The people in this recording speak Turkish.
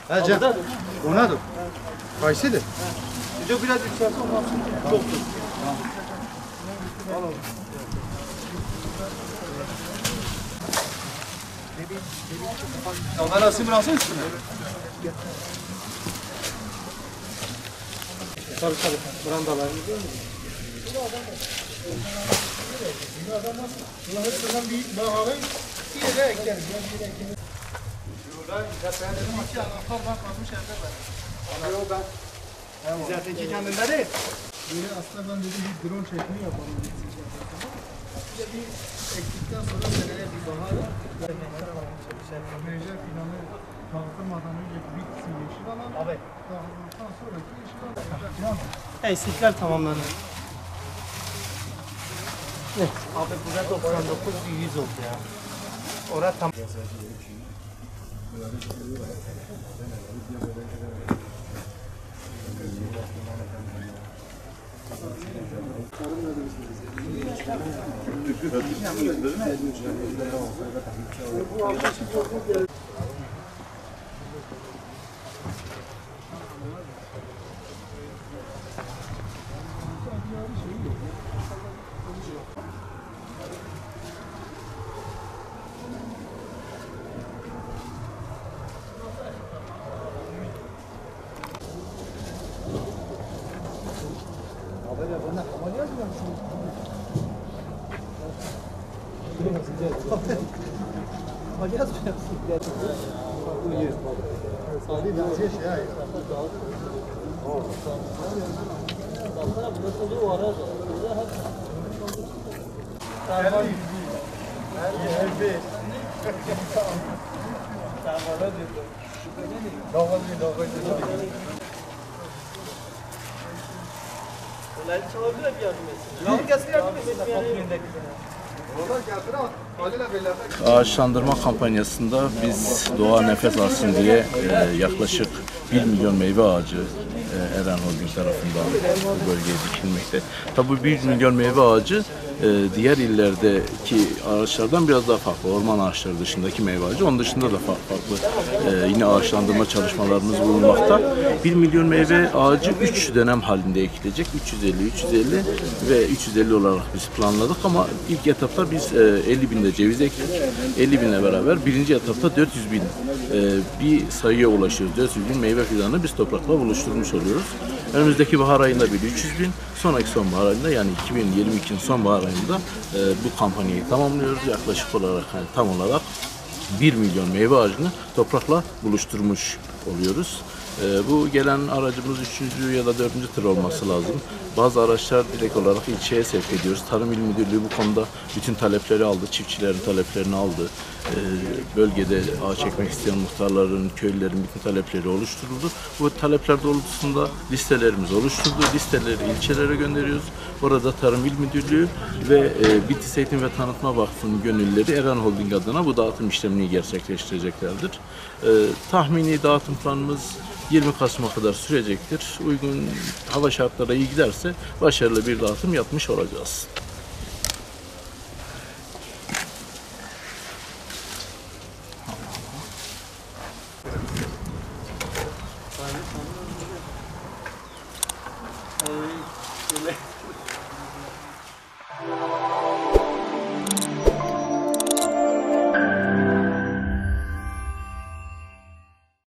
Ha Cem. Onadır. Kaysıdır. Çok biraz yükselsin ondan sonra çoktur. Tamam. Ondan asıl burası üstüne. Tabii. Brandalar. Bunlar hepsinden bir bahalı bir yere ekeriz. Şurada zaten iki anahtardan kalmış evde ben. Yok ben. Zaten ki kendinde değil. Böyle aslında ben dedim bir drone çekimi yapalım. Bir de bir ektikten sonra seneye bir baharı. Mecra planı kalkırmadan önce bitsin yeşil alan. Abi. Dağıldıktan sonraki yeşil alan. İstiklal tamamlandı. Evet. Abi burada 99 100 oldu ya. Orada tam. Ağaçlandırma kampanyasında biz doğa nefes alsın diye yaklaşık 1 milyon meyve ağacı Eren Holding tarafından bu bölgeye dikilmekte. Tabi bu 1 milyon meyve ağacı diğer illerdeki ağaçlardan biraz daha farklı. Orman ağaçları dışındaki meyve ağacı, onun dışında da farklı yine ağaçlandırma çalışmalarımız bulunmakta. 1 milyon meyve ağacı 3 dönem halinde ekilecek. 350 ve 350 olarak biz planladık ama ilk etapta biz 50 binde ceviz ektik. 50 binle beraber birinci etapta 400 bin bir sayıya ulaşıyoruz. 400 bin meyve fidanı biz toprakla buluşturmuş oluyoruz. Önümüzdeki bahar ayında bir 300 bin, sonraki sonbahar ayında yani 2022'nin sonbahar ayında bu kampanyayı tamamlıyoruz. Yaklaşık olarak tam olarak 1 milyon meyve ağacını toprakla buluşturmuş oluyoruz. Bu gelen aracımız 3. ya da 4. tır olması lazım. Bazı araçlar direkt olarak ilçeye sevk ediyoruz. Tarım İl Müdürlüğü bu konuda bütün talepleri aldı, çiftçilerin taleplerini aldı. Bölgede ağaç ekmek isteyen muhtarların, köylülerin bütün talepleri oluşturuldu. Bu talepler doğrultusunda listelerimiz oluşturdu. Listeleri ilçelere gönderiyoruz. Orada Tarım İl Müdürlüğü ve Bitlis Eğitim ve Tanıtma Vakfı'nın gönüllüleri Eren Holding adına bu dağıtım işlemini gerçekleştireceklerdir. Tahmini dağıtım planımız 20 Kasım'a kadar sürecektir. Uygun hava şartları iyi giderse başarılı bir dağıtım yapmış olacağız.